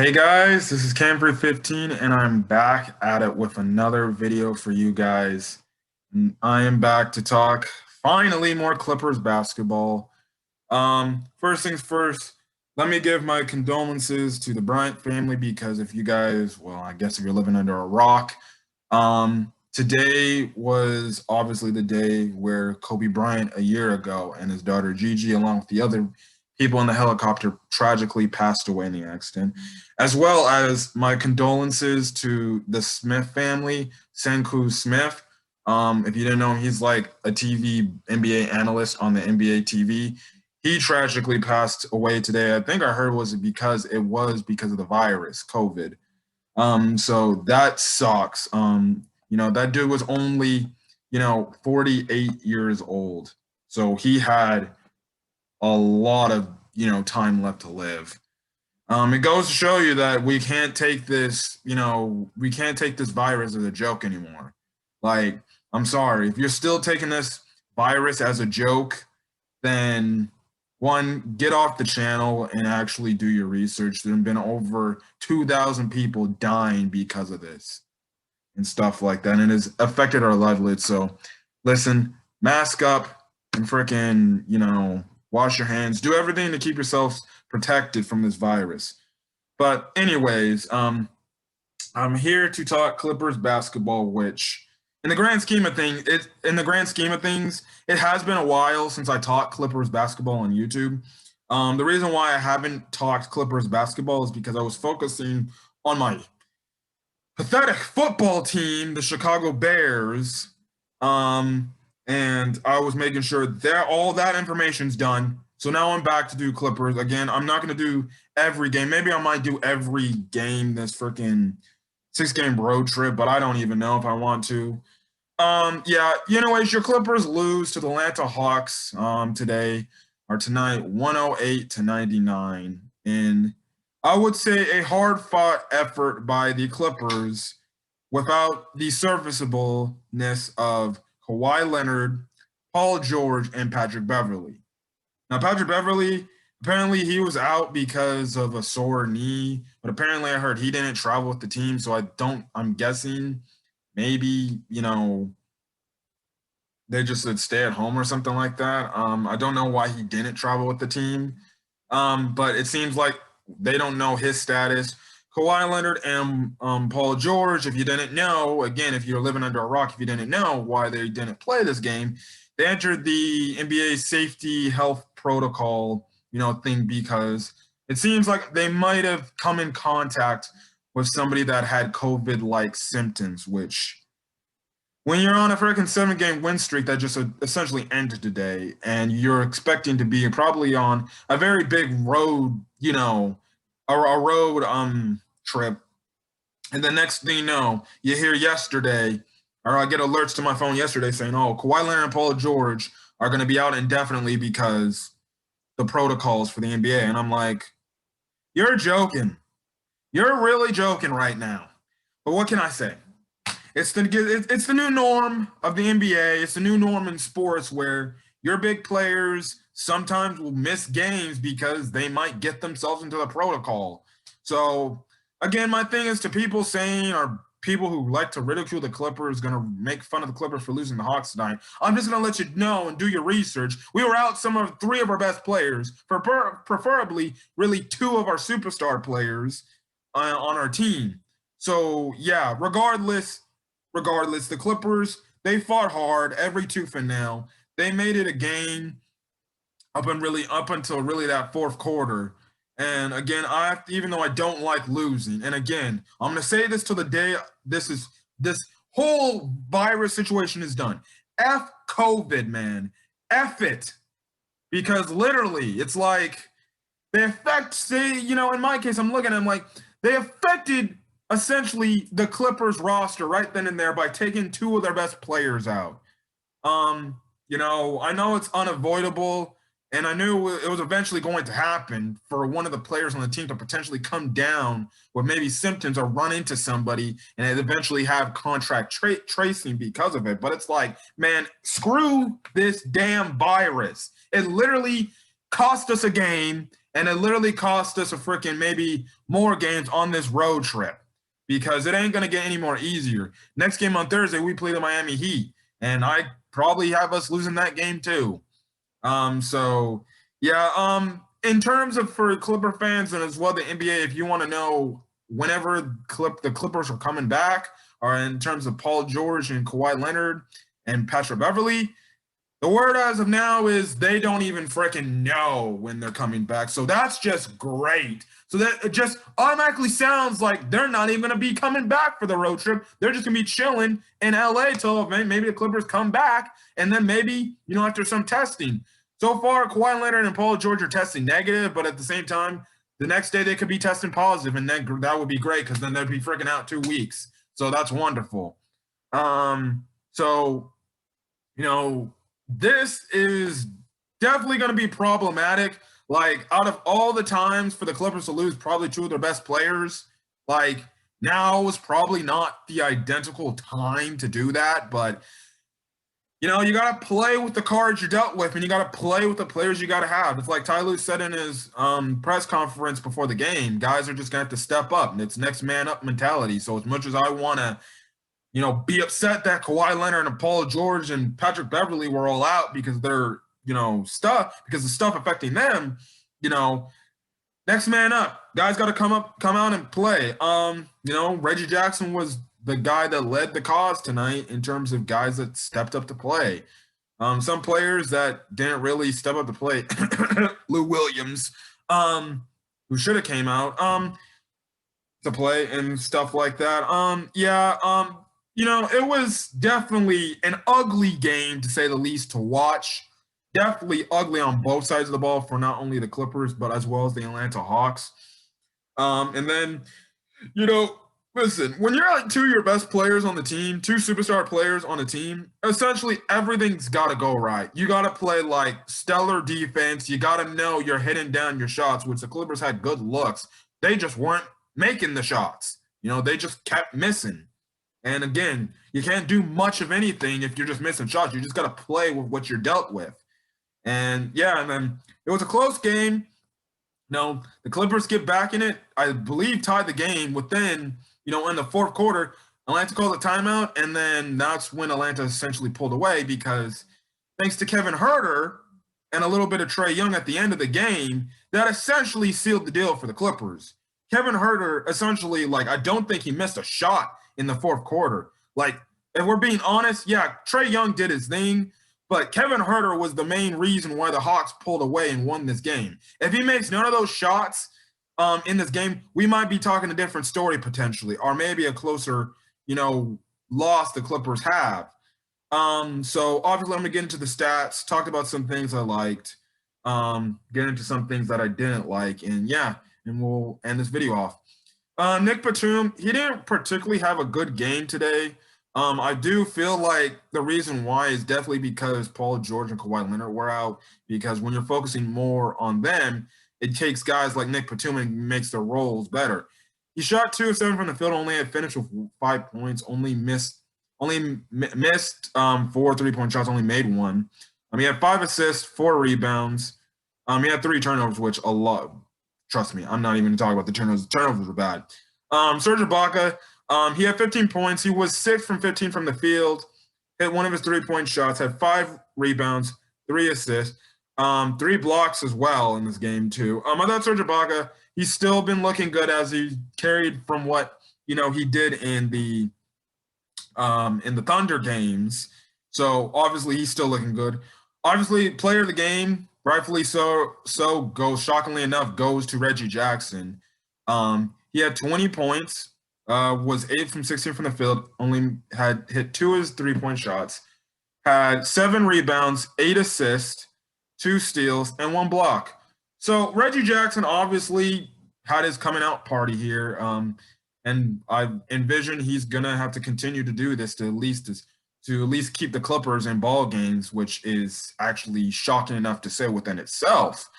Hey guys, this is Camfrey15 and I'm back at it with another video for you guys. And I am back to talk finally more Clippers basketball. First things first, let me give my condolences to the Bryant family because if you guys, well, I guess if you're living under a rock, today was obviously the day where Kobe Bryant a year ago and his daughter Gigi, along with the other people in the helicopter, tragically passed away in the accident, as well as my condolences to the Smith family, Senku Smith. If you didn't know, he's like a TV NBA analyst on the NBA TV. He tragically passed away today. I think I heard it was because of the virus, COVID. So that sucks. That dude was only, 48 years old. So he had a lot of, time left to live. It goes to show you that we can't take this virus as a joke anymore. Like, I'm sorry, if you're still taking this virus as a joke, then one, get off the channel and actually do your research. There have been over 2,000 people dying because of this and stuff like that, and it has affected our livelihoods. So, listen, mask up and freaking, wash your hands. Do everything to keep yourselves protected from this virus. But anyways, I'm here to talk Clippers basketball, which in the grand scheme of things, it has been a while since I taught Clippers basketball on YouTube. The reason why I haven't talked Clippers basketball is because I was focusing on my pathetic football team, the Chicago Bears, and I was making sure that all that information's done. So now I'm back to do Clippers again. I'm not going to do every game. Maybe I might do every game this freaking 6-game road trip, but I don't even know if I want to. Anyways, your Clippers lose to the Atlanta Hawks tonight, 108-99. And I would say a hard-fought effort by the Clippers without the serviceableness of Kawhi Leonard, Paul George, and Patrick Beverley. Now, Patrick Beverley, apparently he was out because of a sore knee, but apparently I heard he didn't travel with the team, so I'm guessing maybe, they just said stay at home or something like that. I don't know why he didn't travel with the team, but it seems like they don't know his status. Kawhi Leonard and Paul George, if you didn't know, again, if you're living under a rock, if you didn't know why they didn't play this game, they entered the NBA safety health protocol, thing because it seems like they might have come in contact with somebody that had COVID-like symptoms, which when you're on a freaking 7-game win streak that just essentially ended today and you're expecting to be probably on a very big road, a road trip. And the next thing you know, you hear yesterday, or I get alerts to my phone yesterday saying, oh, Kawhi Leonard and Paul George are going to be out indefinitely because the protocols for the NBA. And I'm like, you're joking. You're really joking right now. But what can I say? It's the new norm of the NBA. It's the new norm in sports where your big players sometimes will miss games because they might get themselves into the protocol. So, again, my thing is to people saying or people who like to ridicule the Clippers, going to make fun of the Clippers for losing the Hawks tonight. I'm just going to let you know and do your research. We were out three of our best players, preferably really two of our superstar players on our team. So, yeah, regardless, the Clippers, they fought hard every tooth and nail. They made it a game up until really that fourth quarter. And again, even though I don't like losing, and again, I'm gonna say this till the day this whole virus situation is done. F COVID, man. F it. Because literally, it's like they in my case, I'm looking at them like they affected essentially the Clippers roster right then and there by taking two of their best players out. I know it's unavoidable, and I knew it was eventually going to happen for one of the players on the team to potentially come down with maybe symptoms or run into somebody and eventually have contract tracing because of it. But it's like, man, screw this damn virus. It literally cost us a game, And it literally cost us a freaking maybe more games on this road trip because it ain't going to get any more easier. Next game on Thursday, we play the Miami Heat, and I probably have us losing that game too. So yeah, in terms of for Clipper fans and as well the NBA, if you want to know whenever the Clippers are coming back, or in terms of Paul George and Kawhi Leonard and Patrick Beverly, the word as of now is they don't even freaking know when they're coming back. So that's just great. So that it just automatically sounds like they're not even going to be coming back for the road trip. They're just going to be chilling in LA till maybe the Clippers come back, and then maybe, after some testing. So far, Kawhi Leonard and Paul George are testing negative, but at the same time, the next day they could be testing positive, and then that would be great because then they'd be freaking out 2 weeks. So that's wonderful. This is definitely going to be problematic. Like, out of all the times for the Clippers to lose probably 2 of their best players, like, now is probably not the identical time to do that. But, you got to play with the cards you're dealt with, and you got to play with the players you got to have. It's like Ty Lue said in his press conference before the game, guys are just going to have to step up, and it's next man up mentality. So as much as I want to be upset that Kawhi Leonard and Paul George and Patrick Beverly were all out because they're, because the stuff affecting them, next man up. Guys got to come out and play. Reggie Jackson was the guy that led the cause tonight in terms of guys that stepped up to play. Some players that didn't really step up to play, Lou Williams, who should have came out to play and stuff like that. It was definitely an ugly game, to say the least, to watch. Definitely ugly on both sides of the ball for not only the Clippers, but as well as the Atlanta Hawks. And then, listen, when you're like 2 of your best players on the team, 2 superstar players on a team, essentially everything's got to go right. You got to play like stellar defense. You got to know you're hitting down your shots, which the Clippers had good looks. They just weren't making the shots. They just kept missing. And again, you can't do much of anything if you're just missing shots. You just got to play with what you're dealt with. And and then it was a close game. The Clippers get back in it. I believe tied the game within, in the fourth quarter. Atlanta called a timeout, and then that's when Atlanta essentially pulled away because thanks to Kevin Huerter and a little bit of Trae Young at the end of the game, that essentially sealed the deal for the Clippers. Kevin Huerter essentially, I don't think he missed a shot in the fourth quarter. If we're being honest, Trae Young did his thing, but Kevin Huerter was the main reason why the Hawks pulled away and won this game. If he makes none of those shots in this game, we might be talking a different story potentially, or maybe a closer, loss the Clippers have. So obviously I'm going to get into the stats, talk about some things I liked, get into some things that I didn't like, and we'll end this video off. Nick Batum, he didn't particularly have a good game today. I do feel like the reason why is definitely because Paul George and Kawhi Leonard were out, because when you're focusing more on them, it takes guys like Nick Batum and makes their roles better. He shot 2 of 7 from the field, only had finished with 5 points, only missed 4 3-point shots, only made 1. He had 5 assists, 4 rebounds. He had 3 turnovers, which a lot. Trust me, I'm not even talking about the turnovers. The turnovers were bad. Serge Ibaka, he had 15 points. He was 6 from 15 from the field, hit 1 of his 3-point shots, had 5 rebounds, 3 assists, 3 blocks as well in this game too. I thought Serge Ibaka, he's still been looking good as he carried from what he did in the Thunder games. So obviously he's still looking good. Obviously, player of the game, rightfully so goes, shockingly enough, goes to Reggie Jackson. He had 20 points, was 8 from 16 from the field, only had hit 2 of his 3-point shots, had 7 rebounds, 8 assists, 2 steals, and 1 block. So Reggie Jackson obviously had his coming out party here, and I envision he's gonna have to continue to do this to at least keep the Clippers in ball games, which is actually shocking enough to say within itself.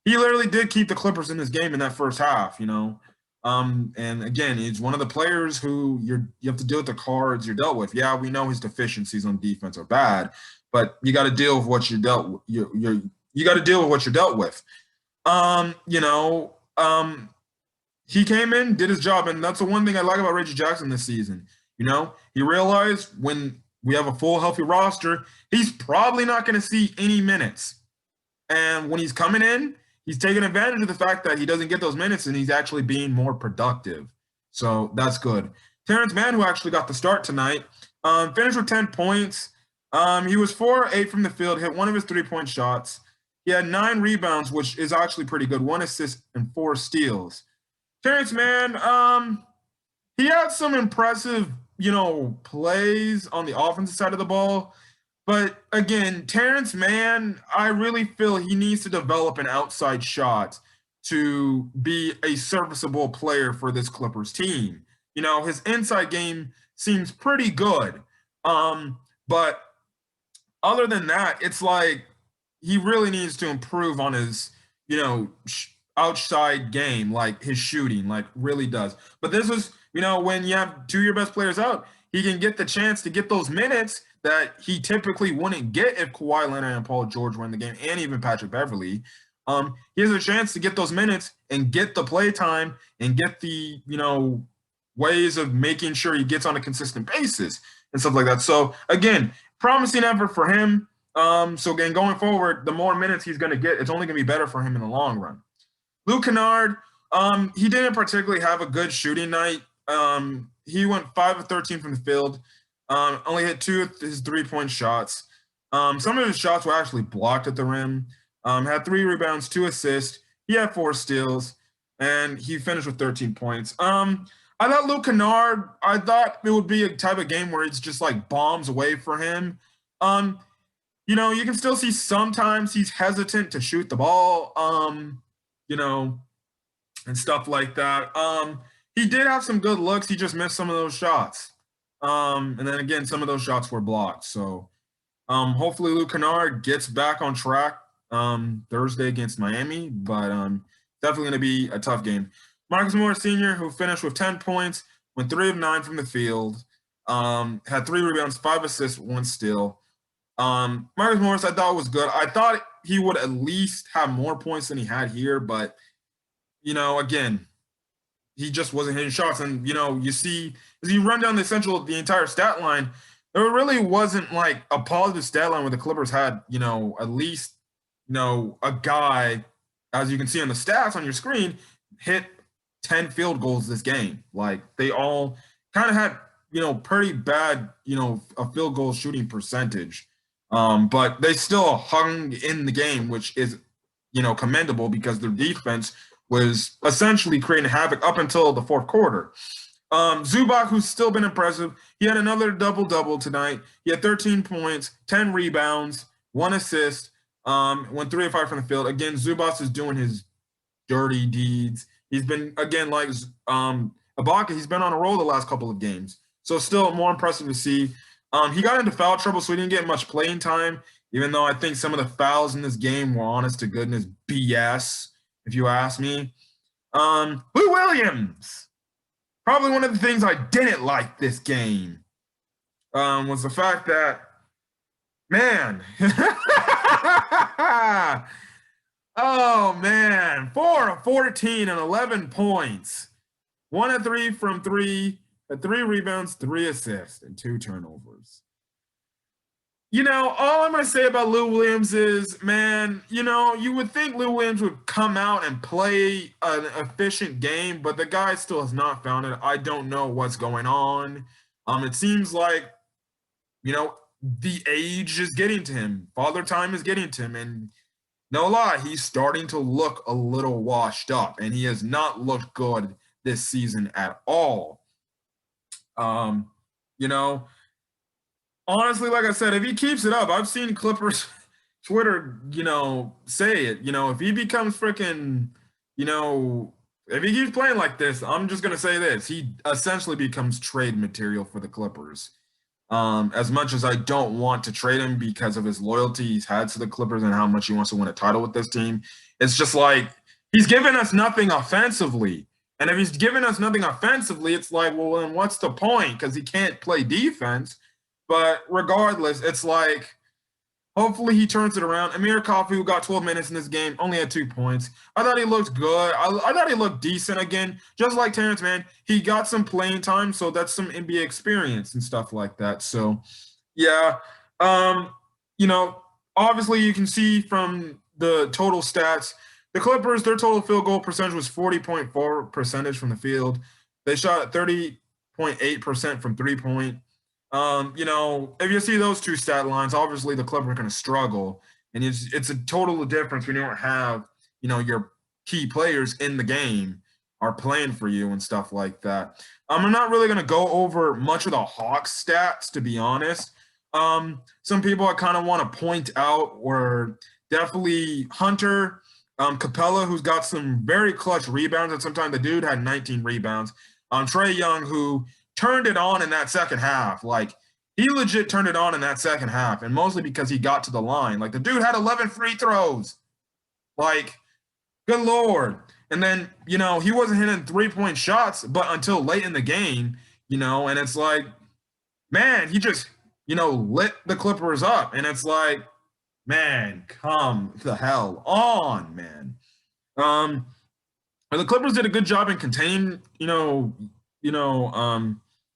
He literally did keep the Clippers in this game in that first half, and again, he's one of the players who you have to deal with the cards you're dealt with. Yeah, we know his deficiencies on defense are bad, but you got to deal with what you got to deal with what you're dealt with. You know, he came in, did his job, and that's the one thing I like about Reggie Jackson this season. You know, he realized when we have a full healthy roster, he's probably not going to see any minutes. And when he's coming in, he's taking advantage of the fact that he doesn't get those minutes and he's actually being more productive. So that's good. Terrence Mann, who actually got the start tonight, finished with 10 points. He was 4-8 from the field, hit one of his 3-point shots. He had 9 rebounds, which is actually pretty good, 1 assist and 4 steals. Terrence Mann, he had some impressive, plays on the offensive side of the ball. But again, Terrence Mann, I really feel he needs to develop an outside shot to be a serviceable player for this Clippers team. His inside game seems pretty good. But other than that, it's like he really needs to improve on his, outside game, like his shooting, like really does. But this was, when you have 2 of your best players out, he can get the chance to get those minutes that he typically wouldn't get if Kawhi Leonard and Paul George were in the game, and even Patrick Beverley. He has a chance to get those minutes and get the play time and get the, ways of making sure he gets on a consistent basis and stuff like that. So again, promising effort for him. So again, going forward, the more minutes he's going to get, it's only going to be better for him in the long run. Luke Kennard, he didn't particularly have a good shooting night. He went 5 of 13 from the field. Only hit 2 of his 3-point shots. Some of his shots were actually blocked at the rim. Had 3 rebounds, 2 assists. He had 4 steals, and he finished with 13 points. I thought Luke Kennard, I thought it would be a type of game where it's just like bombs away for him. You can still see sometimes he's hesitant to shoot the ball, and stuff like that. He did have some good looks. He just missed some of those shots. And then again, some of those shots were blocked. So hopefully Luke Kennard gets back on track Thursday against Miami, but definitely going to be a tough game. Marcus Morris Sr., who finished with 10 points, went 3 of 9 from the field, had 3 rebounds, 5 assists, 1 steal. Marcus Morris, I thought was good. I thought he would at least have more points than he had here, but, again, he just wasn't hitting shots. And, you see, as you run down the entire stat line, there really wasn't like a positive stat line where the Clippers had, at least, a guy, as you can see on the stats on your screen, hit 10 field goals this game. Like they all kind of had, pretty bad, a field goal shooting percentage. But they still hung in the game, which is, commendable because their defense was essentially creating havoc up until the fourth quarter. Zubac, who's still been impressive, he had another double-double tonight. He had 13 points, 10 rebounds, 1 assist, went 3 of 5 from the field. Again, Zubac is doing his dirty deeds. He's been, again, like Ibaka, he's been on a roll the last couple of games. So still more impressive to see. He got into foul trouble, so he didn't get much playing time, even though I think some of the fouls in this game were honest to goodness BS, if you ask me. Lou Williams. Probably one of the things I didn't like this game was the fact that, man, oh, man, 4 of 14 and 11 points. 1 of 3 from 3, had 3 rebounds, 3 assists, and 2 turnovers. All I'm going to say about Lou Williams is, man, you would think Lou Williams would come out and play an efficient game, but the guy still has not found it. I don't know what's going on. It seems like, the age is getting to him. Father time is getting to him. And no lie, he's starting to look a little washed up, and he has not looked good this season at all. Honestly, like I said, if he keeps it up, I've seen Clippers Twitter, say it. If he becomes freaking, if he keeps playing like this, I'm just going to say this. He essentially becomes trade material for the Clippers. As much as I don't want to trade him because of his loyalty he's had to the Clippers and how much he wants to win a title with this team, it's just like he's given us nothing offensively. And if he's given us nothing offensively, it's like, well, then what's the point? Because he can't play defense. But regardless, it's like, Hopefully he turns it around. Amir Coffey, who got 12 minutes in this game, only had 2 points. I thought he looked good. I thought he looked decent again. Just like Terrence, man, he got some playing time, so that's some NBA experience and stuff like that. So, yeah, um, you know, obviously you can see from the total stats, the Clippers, their total field goal percentage was 40.4% from the field. They shot at 30.8% from 3 point. If you see those two stat lines, obviously the Clippers are going to struggle, and it's a total difference when you don't have your key players in the game are playing for you and stuff like that. I'm not really going to go over much of the Hawks stats, to be honest. Some people I kind of want to point out were definitely Hunter Capella, who's got some very clutch rebounds, and sometimes the dude had 19 rebounds. Trae Young, who turned it on in that second half. Like, he legit turned it on in that second half, and mostly because he got to the line. Like, the dude had 11 free throws. Like, good Lord. And then, he wasn't hitting 3-point shots, but until late in the game, and it's like, man, he just, lit the Clippers up. And it's like, man, come the hell on, man. The Clippers did a good job in containing,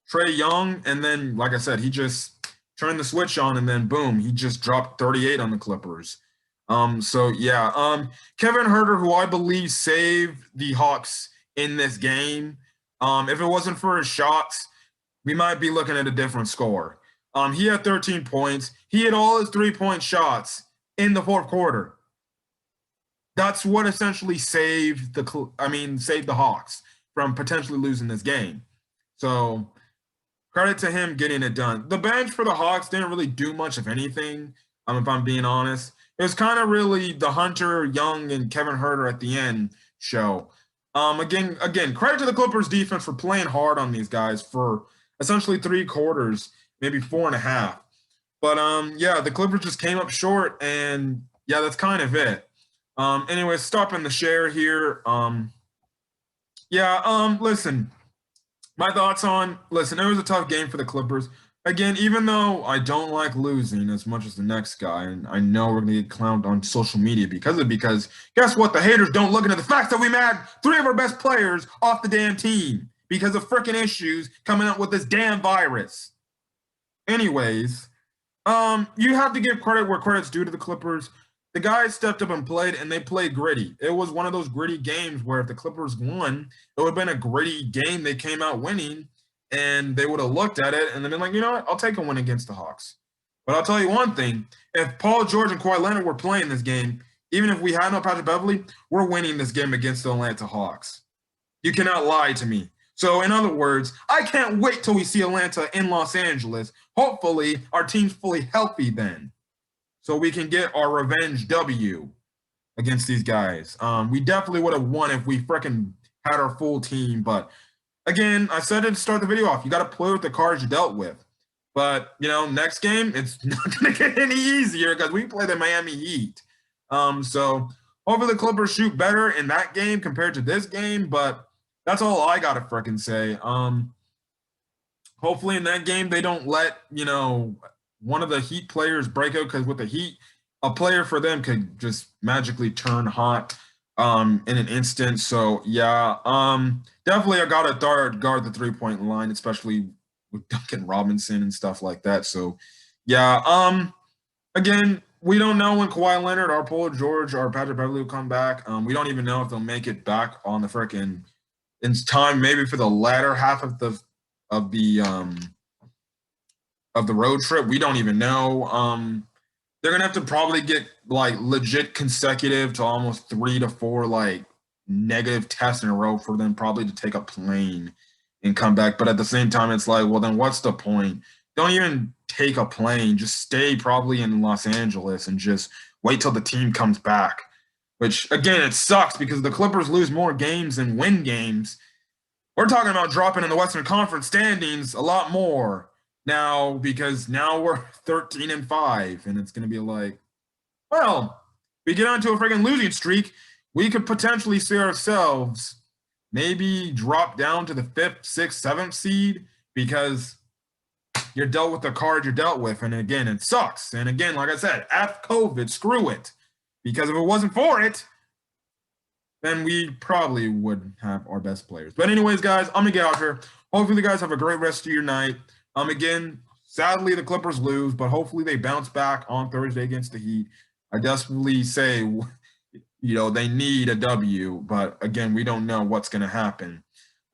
Trae Young, and then, like I said, he just turned the switch on, and then boom, he just dropped 38 on the Clippers. Kevin Huerter, who I believe saved the Hawks in this game. If it wasn't for his shots, we might be looking at a different score. He had 13 points. He had all his 3-point shots in the fourth quarter. That's what essentially saved the Hawks from potentially losing this game. So credit to him getting it done. The bench for the Hawks didn't really do much of anything, if I'm being honest. It was kind of really the Hunter, Young, and Kevin Huerter at the end show. Again, credit to the Clippers defense for playing hard on these guys for essentially 3 quarters, maybe 4.5. But the Clippers just came up short, and yeah, that's kind of it. Anyway, stopping the share here. Listen, my thoughts on, it was a tough game for the Clippers. Again, even though I don't like losing as much as the next guy, and I know we're going to get clowned on social media because guess what? The haters don't look into the fact that we had 3 of our best players off the damn team because of freaking issues coming up with this damn virus. Anyways, you have to give credit where credit's due to the Clippers. The guys stepped up and played, and they played gritty. It was one of those gritty games where if the Clippers won, it would have been a gritty game. They came out winning, and they would have looked at it and then been like, you know what, I'll take a win against the Hawks. But I'll tell you one thing. If Paul George and Kawhi Leonard were playing this game, even if we had no Patrick Beverley, we're winning this game against the Atlanta Hawks. You cannot lie to me. So, in other words, I can't wait till we see Atlanta in Los Angeles. Hopefully, our team's fully healthy then, so we can get our revenge W against these guys. We definitely would have won if we freaking had our full team. But again, I said it to start the video off. You got to play with the cards you dealt with. But, next game, it's not going to get any easier because we play the Miami Heat. So hopefully the Clippers shoot better in that game compared to this game. But that's all I got to freaking say. Hopefully in that game they don't let, one of the Heat players break out, because with the Heat, a player for them could just magically turn hot in an instant. So definitely I gotta guard the 3-point line, especially with Duncan Robinson and stuff like that. So again, we don't know when Kawhi Leonard or Paul George or Patrick Beverley will come back. We don't even know if they'll make it back on the freaking in time, maybe for the latter half of the road trip. We don't even know. They're gonna have to probably get like legit consecutive to almost 3 to 4 like negative tests in a row for them probably to take a plane and come back. But at the same time, it's like, well, then what's the point? Don't even take a plane. Just stay probably in Los Angeles and just wait till the team comes back. Which again, it sucks because the Clippers lose more games than win games. We're talking about dropping in the Western Conference standings a lot more now, because now we're 13-5, and it's going to be like, well, we get onto a freaking losing streak, we could potentially see ourselves maybe drop down to the 5th, 6th, 7th seed, because you're dealt with the card you're dealt with. And again, it sucks. And again, like I said, F COVID, screw it. Because if it wasn't for it, then we probably would have our best players. But anyways, guys, I'm going to get out here. Hopefully you guys have a great rest of your night. Again, sadly, the Clippers lose, but hopefully they bounce back on Thursday against the Heat. I desperately say, they need a W, but again, we don't know what's going to happen.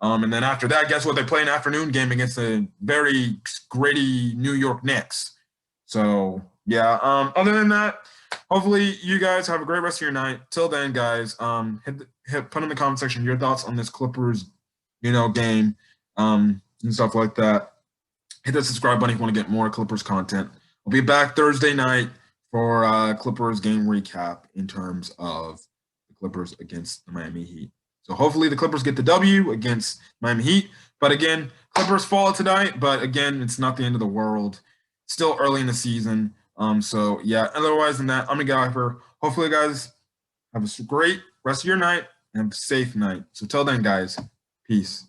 And then after that, guess what? They play an afternoon game against a very gritty New York Knicks. So, yeah, other than that, hopefully you guys have a great rest of your night. Till then, guys, put in the comment section your thoughts on this Clippers, game, and stuff like that. Hit that subscribe button if you want to get more Clippers content. I'll be back Thursday night for Clippers game recap in terms of the Clippers against the Miami Heat. So hopefully the Clippers get the W against Miami Heat. But again, Clippers fall tonight. But again, it's not the end of the world. Still early in the season. So yeah, otherwise than that, I'm gonna get out here. Hopefully, guys have a great rest of your night and have a safe night. So till then, guys, peace.